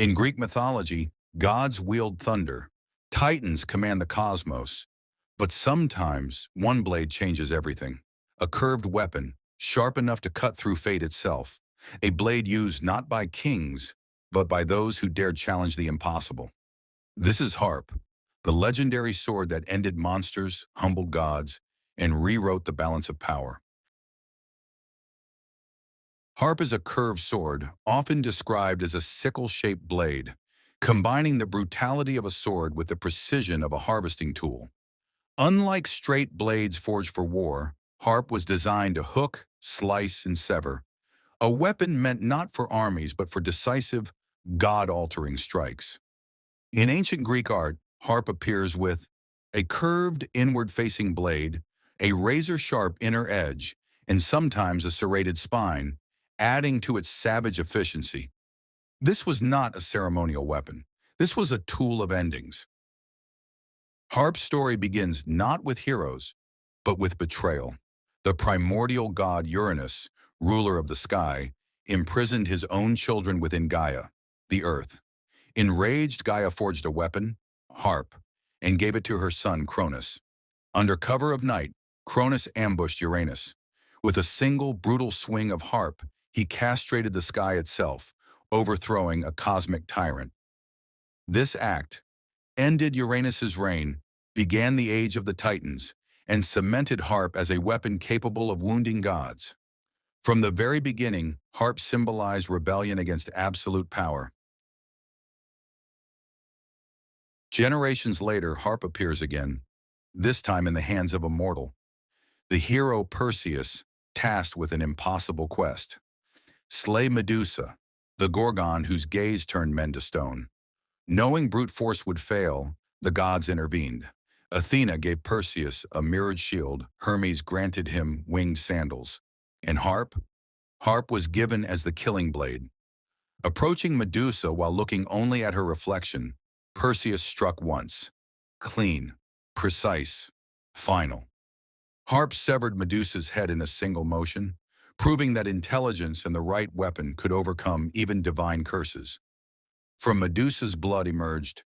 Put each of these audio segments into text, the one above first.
In Greek mythology, gods wield thunder, titans command the cosmos, but sometimes one blade changes everything. A curved weapon, sharp enough to cut through fate itself. A blade used not by kings, but by those who dared challenge the impossible. This is Harpe, the legendary sword that ended monsters, humbled gods, and rewrote the balance of power. Harpe is a curved sword, often described as a sickle-shaped blade, combining the brutality of a sword with the precision of a harvesting tool. Unlike straight blades forged for war, Harpe was designed to hook, slice, and sever, a weapon meant not for armies but for decisive, god-altering strikes. In ancient Greek art, Harpe appears with a curved, inward-facing blade, a razor-sharp inner edge, and sometimes a serrated spine, adding to its savage efficiency. This was not a ceremonial weapon. This was a tool of endings. Harpe's story begins not with heroes, but with betrayal. The primordial god Uranus, ruler of the sky, imprisoned his own children within Gaia, the earth. Enraged, Gaia forged a weapon, Harpe, and gave it to her son Cronus. Under cover of night, Cronus ambushed Uranus. With a single brutal swing of Harpe, he castrated the sky itself, overthrowing a cosmic tyrant. This act ended Uranus's reign, began the age of the Titans, and cemented Harpe as a weapon capable of wounding gods. From the very beginning, Harpe symbolized rebellion against absolute power. Generations later, Harpe appears again, this time in the hands of a mortal. The hero Perseus, tasked with an impossible quest. Slay Medusa, the Gorgon whose gaze turned men to stone. Knowing brute force would fail, the gods intervened. Athena gave Perseus a mirrored shield, Hermes granted him winged sandals. And Harpe was given as the killing blade. Approaching Medusa while looking only at her reflection, Perseus struck once. Clean, precise, final. Harpe severed Medusa's head in a single motion, proving that intelligence and the right weapon could overcome even divine curses. From Medusa's blood emerged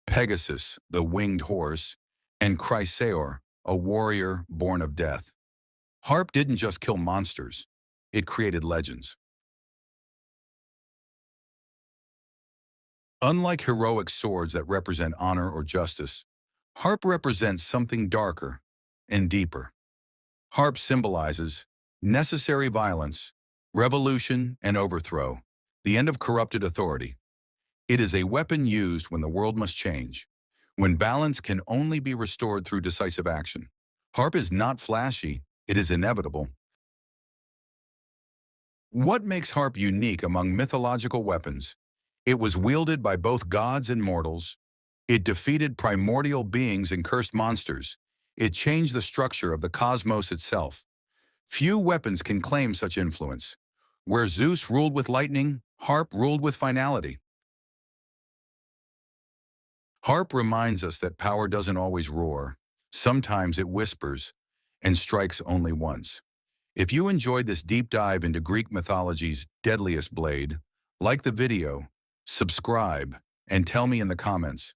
Pegasus, the winged horse, and Chrysaor, a warrior born of death. Harpe didn't just kill monsters, it created legends. Unlike heroic swords that represent honor or justice, Harpe represents something darker and deeper. Harpe symbolizes necessary violence, revolution, and overthrow, the end of corrupted authority. It is a weapon used when the world must change, when balance can only be restored through decisive action. Harpe is not flashy, it is inevitable. What makes Harpe unique among mythological weapons? It was wielded by both gods and mortals. It defeated primordial beings and cursed monsters. It changed the structure of the cosmos itself. Few weapons can claim such influence. Where Zeus ruled with lightning, Harpe ruled with finality. Harpe reminds us that power doesn't always roar. Sometimes it whispers and strikes only once. If you enjoyed this deep dive into Greek mythology's deadliest blade, like the video, subscribe, and tell me in the comments,